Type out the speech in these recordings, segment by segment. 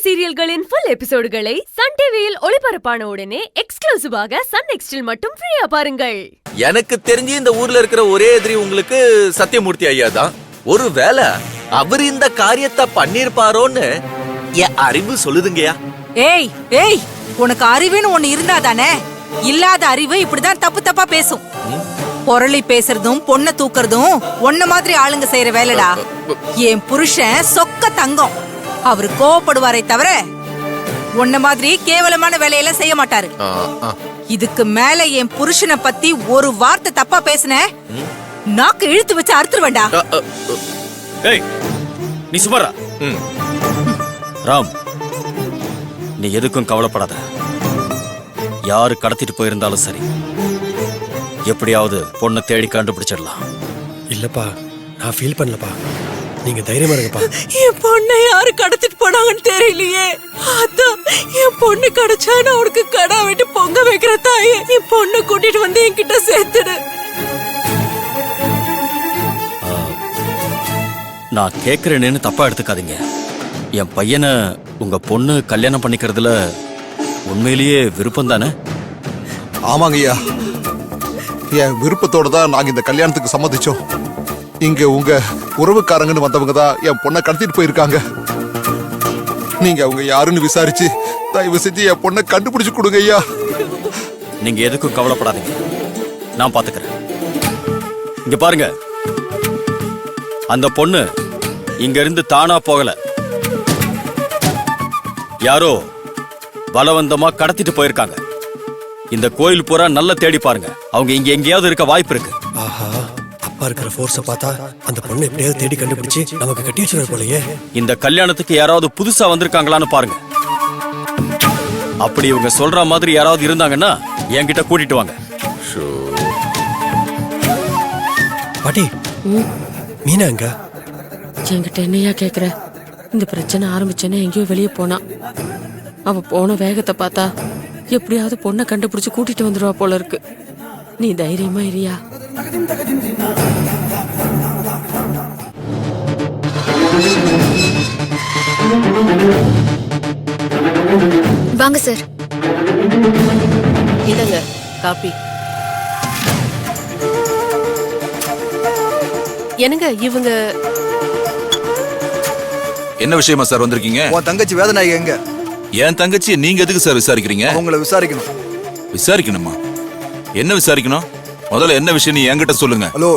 சீரியல்களின் full எபிசோடுகளை Sun டிவியில் ஒளிபரப்பான உடனே எக்ஸ்க்ளூசிவாக சன் நெக்ஸ்டில் மட்டும் ஃப்ரீயா பாருங்கள். எனக்கு தெரிஞ்சு இந்த ஊர்ல இருக்கிற ஒரே எதிரி உங்களுக்கு சத்தியமூர்த்தி ஐயா தான். ஒருவேளை அவர் இந்த காரியத்தை பண்ணிருப்பாரோன்னு என் அறிவு சொல்லுதுங்கயா. ஏய் ஏய், உனக்கு அறிவுன்னு ஒண்ணு இருந்தா தானே? இல்லாத அறிவு இப்படிதான் தப்பு தப்பா பேசும். பொருளை பேசுறதும் பொண்ணை தூக்குறதும் ஒன்ன மாதிரி ஆளுங்க செய்யற வேலைடா. என் புருஷன் சொக்க தங்கம். அவரு கோவப்படுவாரே தவிர உன்ன மாதிரி கேவலமான வேலையெல்லாம் செய்ய மாட்டாரு. இதுக்கு மேல என் புருஷனை பத்தி ஒரு வார்த்தை தப்பா பேசுன நாக்கு இழுத்து வச்சு அறுத்துருவேண்டா. ஏய், நீ சுமாரா. ராம், நீ எதுக்கும் கவலைப்படாத. யாரு கடத்திட்டு போயிருந்தாலும் சரி, எப்படியாவது பொண்ணை தேடி கண்டுபிடிச்சிடலாம். இல்லப்பா, நான் ஃபீல் பண்ணலப்பா. நீங்க தைரியமா இருங்கப்பா. என் பொண்ணை யாரு கடத்திட்டு போனாங்கன்னு தெரியலையே. அதான் என் பொண்ணு கிடைச்சா நான் உனக்கு கடா விட்டு பொங்க வைக்கிற தாயே. என் பொண்ணு கூட்டிட்டு வந்து என்கிட்ட சேர்த்துடு. நான் கேக்குறேன்னு தப்பா எடுத்துக்காதீங்க. என் பையனை உங்க பொண்ணு கல்யாணம் பண்ணிக்கிறதுல உண்மையிலேயே விருப்பம் தானே? ஆமாங்க ஐயா, என் விருப்பத்தோட தான் நாங்க இந்த கல்யாணத்துக்கு சம்மதிச்சோம். இங்க உங்க உறவுக்காரங்கன்னு வந்தவங்க தான் என் பொண்ணை கடத்திட்டு போயிருக்காங்க. நீங்க அவங்க யாருன்னு விசாரிச்சு தயவு செஞ்சு என் பொண்ணை கண்டுபிடிச்சு கொடுங்க ஐயா. நீங்க எதுக்கும் கவலைப்படாதீங்க, நான் பாத்துக்கிறேன். இங்க பாருங்க, அந்த பொண்ணு இங்க இருந்து தானா போகல. யாரோ பலவந்தமா கடத்திட்டு போயிருக்காங்க. இந்த கோயில் பூரா நல்லா தேடி பாருங்க. அவங்க இங்க எங்கேயாவது இருக்க வாய்ப்பு இருக்கு. ஆஹா, அப்பா இருக்கிற ஃபோர்ஸை பார்த்தா அந்த பொண்ணு எப்படியாவது தேடி கண்டுபிடிச்சு நமக்கு கட்டி வச்சுருவார் போலயே. இந்த கல்யாணத்துக்கு யாராவது புதுசா வந்திருக்காங்களான்னு பாருங்க. அப்படி இவங்க சொல்ற மாதிரி யாராவது இருந்தாங்கன்னா என்கிட்ட கூட்டிட்டு வாங்க. பாட்டி, மீனா எங்க? என்கிட்ட என்னையா கேக்குற? இந்த பிரச்சனை ஆரம்பிச்சேன்னு எங்கேயோ வெளியே போனா. அவ போன வேகத்தை பார்த்தா எப்படியாவது பொண்ணை கண்டுபிடிச்சு கூட்டிட்டு வந்துருவா போல இருக்கு. நீ தைரியமா இரியா. வாங்க சார். இந்தங்க காப்பி. என்னங்க இவங்க? என்ன விஷயமா சார் வந்திருக்கீங்க? உன் தங்கச்சி வேதநாயகி எங்க? என் தங்கச்சி நீங்க எதுக்கு சார் விசாரிக்கிறீங்க? அவங்கள விசாரிக்கணும். விசாரிக்கணுமா? என்ன விசாரிக்கணும்? முதல்ல என்ன விஷயம் என்கிட்ட சொல்லுங்க. ஹலோ,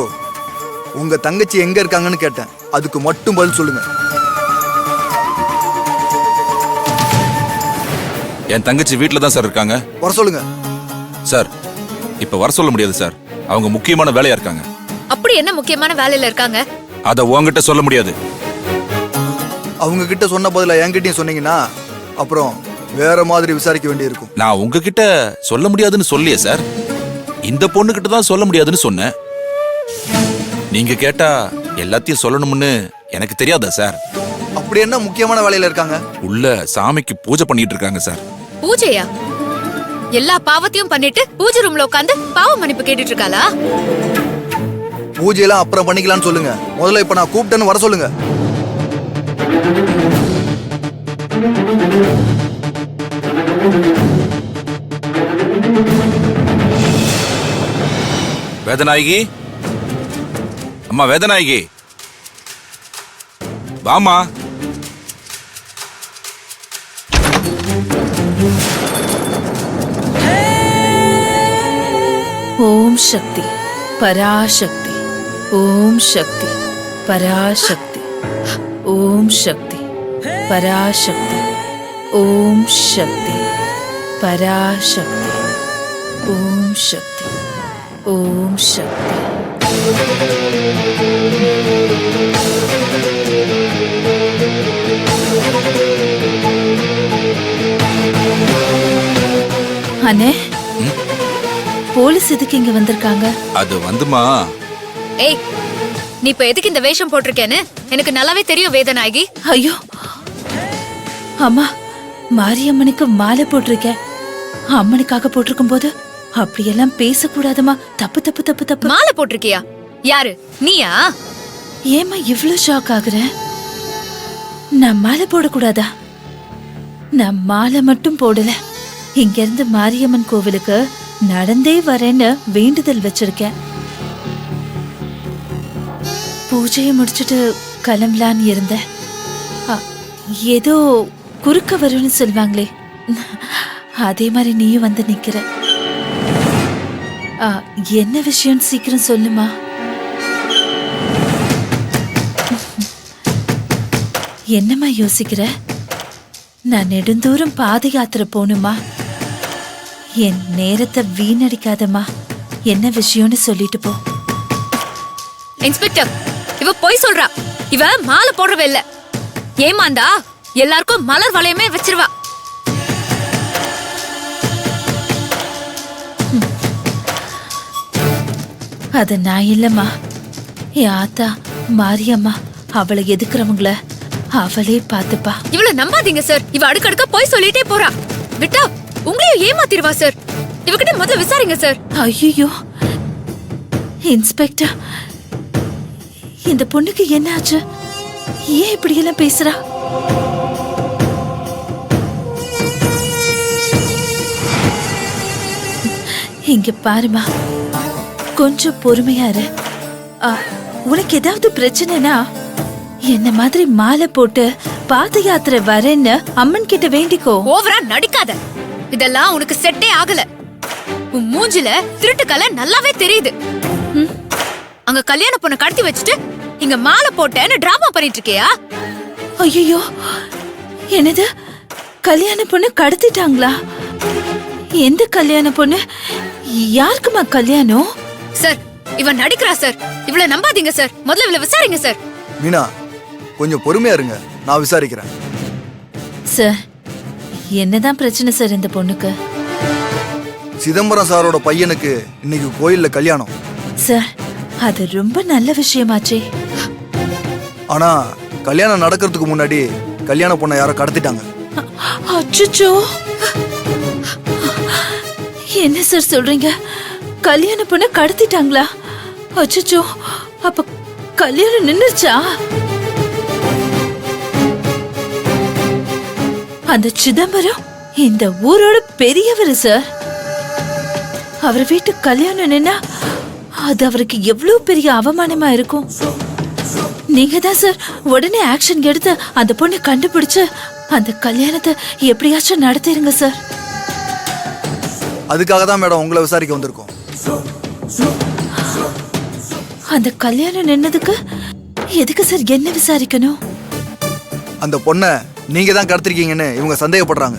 உங்க தங்கச்சி எங்க இருக்காங்கன்னு கேட்டேன், அதுக்கு மட்டும் பதில் சொல்லுங்க. என் தங்கச்சி வீட்டுல தான் சார் இருக்காங்க. வர சொல்லுங்க. சார், இப்ப வர சொல்ல முடியாது சார். அவங்க முக்கியமான வேலையா இருக்காங்க. அப்படி என்ன முக்கியமான வேலையில இருக்காங்க? அத உங்ககிட்ட சொல்ல முடியாது. அவங்க கிட்ட சொன்ன பதிலா என்கிட்டயும் சொன்னீங்கன்னா அப்புறம் வேற மாதிரி விசாரிக்க வேண்டியிருக்கும். நான் உங்ககிட்ட சொல்ல முடியாதுன்னு சொல்லியே சார். இந்த பொண்ணு கிட்ட தான் சொல்ல முடியாதுன்னு சொன்னேன். நீங்க கேட்டா எல்லாத்தையும் சொல்லணும்னு எனக்கு தெரியாதா சார்? அப்படி என்ன முக்கியமான வேலையில இருக்காங்க? உள்ள சாமிக்கு பூஜை பண்ணிட்டு இருக்காங்க சார். பூஜையா? எல்லா பாவத்தையும் பண்ணிட்டு பூஜை ரூம்ல உட்கார்ந்து பாவ மன்னிப்பு கேட்டுட்டு இருக்காளா? பூஜையெல்லாம் அப்புறம் பண்ணிக்கலாம்னு சொல்லுங்க. முதல்ல இப்ப நான் கூப்பிட்டேன்னு வர சொல்லுங்க. வேதநாயகி, அம்மா வேதநாயகி, வாமா. ஓம் சக்தி பராசக்தி. ஓம் சக்தி பராசக்தி. ஓம் சக்தி பராசக்தி. ஓம் சக்தி பராசக்தி. ஓம் சக்தி. ஓம் சக்தி. அண்ணே, போலீஸ் எதுக்கு இங்க வந்திருக்காங்க? அது வந்துமா. ஏய், நீ இப்ப எதுக்கு இந்த வேஷம் போட்டிருக்கேன்னு எனக்கு நல்லாவே தெரியும் வேதநாயகி. ஐயோ அம்மா, மாரியம்மனுக்கு மாலை போட்டிருக்கேன். அம்மனுக்காக போட்டிருக்கும் போது அப்படியெல்லாம் பேசக்கூடாதுமா. தப்பு தப்பு தப்பு தப்பு. மாலை போட்டிருக்கியா? யாரு, நீயா? ஏமா இவ்ளோ ஷாக் ஆகுற? நான் மாலை போடக்கூடாதா? நான் மாலை மட்டும் போடல. இங்க இருந்து மாரியம்மன் கோவிலுக்கு நடந்தே வரேன்னு வேண்டுதல் வச்சிருக்கேன். பூஜையை முடிச்சிட்டு கிளம்பலான்னு இருந்தேன். ஏதோ குறுக்க வரும்னு சொல்வாங்களே, அதே மாதிரி நீயும் வந்து நிக்கிற. என்ன விஷயம் சீக்கிரம் சொல்லுமா. என்னம்மா யோசிக்கிற? நான் நெடுந்தூரம் பாத யாத்திரை போகணுமா? என் நேரத்தை வீணடிக்காதம்மா. என்ன விஷயம்னு சொல்லிட்டு போ. இன்ஸ்பெக்டர், இவ பொய் சொல்றா. இவ மாலை போடுறவ இல்ல. ஏமாந்தா எல்லாருக்கும் மலர் வளையமே வச்சிருவா. அது நான் இல்லம்மா, என் ஆத்தா மாரியம்மா. அவளை எதுக்குறவங்கள அவளே பாத்துப்பா. இவள நம்பாதீங்க சார். இவ அடுக்கடுக்க பொய் சொல்லிட்டே போறா. விட்டா உங்களையும் ஏமாத்திருவா சார். இவகிட்ட முதல்ல விசாரிங்க சார். ஐயோ இன்ஸ்பெக்டர், இந்த பொண்ணுக்கு என்ன ஆச்சு? ஏன் இப்படி எல்லாம் பேசுறா? இங்க பாருமா, கொஞ்சம் பொறுமையா இரு. உனக்கு ஏதாவது பிரச்சனைனா என்ன மாதிரி மாலை போட்டு பாத யாத்திரை வரேன்னு அம்மன் கிட்ட வேண்டிக்கோ. ஓவரா நடிக்காத. இதெல்லாம் உனக்கு செட்டே ஆகல. உன் மூஞ்சில திருட்டுக்கலை நல்லாவே தெரியுது. அங்க கல்யாண பொண்ணை கடத்தி வச்சுட்டு இங்க மாலை போட்டேன்னு டிராமா பண்ணிட்டு இருக்கியா? ஐயோ, என்னது? கல்யாண பொண்ணு கடத்திட்டாங்களா? எந்த கல்யாண பொண்ணு? யாருக்குமா கல்யாணம்? சார், இவன் நடிக்கிறா சார். இவள நம்பாதீங்க சார். முதல்ல இவள விசாரிங்க சார். மீனா, கொஞ்சம் பொறுமையா இருங்க, நான் விசாரிக்கிறேன். சார், என்னதான் பிரச்சனை சார் இந்த பொண்ணுக்கு? சிதம்பரம் சாரோட பையனுக்கு இன்னைக்கு கோயில்ல கல்யாணம். சார், அது ரொம்ப நல்ல விஷயமாச்சே. ஆனா கல்யாணம் நடக்கிறதுக்கு முன்னாடி கல்யாண பொண்ணை யாரோ கடத்திட்டாங்க. அச்சச்சோ, என்ன சார் சொல்றீங்க? கல்யாண பொண்ணை கடத்திட்டாங்களா? அச்சச்சோ, அப்ப கல்யாணம் நின்னுச்சா? அந்த சிதம்பரம் இந்த ஊரோட பெரியவர் சார். அவர் வீட்டு கல்யாணம் நின்னா அது அவருக்கு எவ்வளவு பெரிய அவமானமா இருக்கும். நீங்க தான் சார் உடனே ஆக்ஷன் எடுத்து அந்த பொண்ணை கண்டுபிடிச்சு அந்த கல்யாணத்தை எப்படியாச்சும் நடத்திருங்க சார். அதுக்காக தான் மேடம் உங்களை விசாரிக்க வந்திருக்கோம். அந்த கல்யாணம் நின்னதுக்கு எதுக்கு சார் என்ன விசாரிக்கணும்? அந்த பொண்ணை நீங்க தான் கடத்திருக்கீங்கன்னு இவங்க சந்தேகப்படுறாங்க.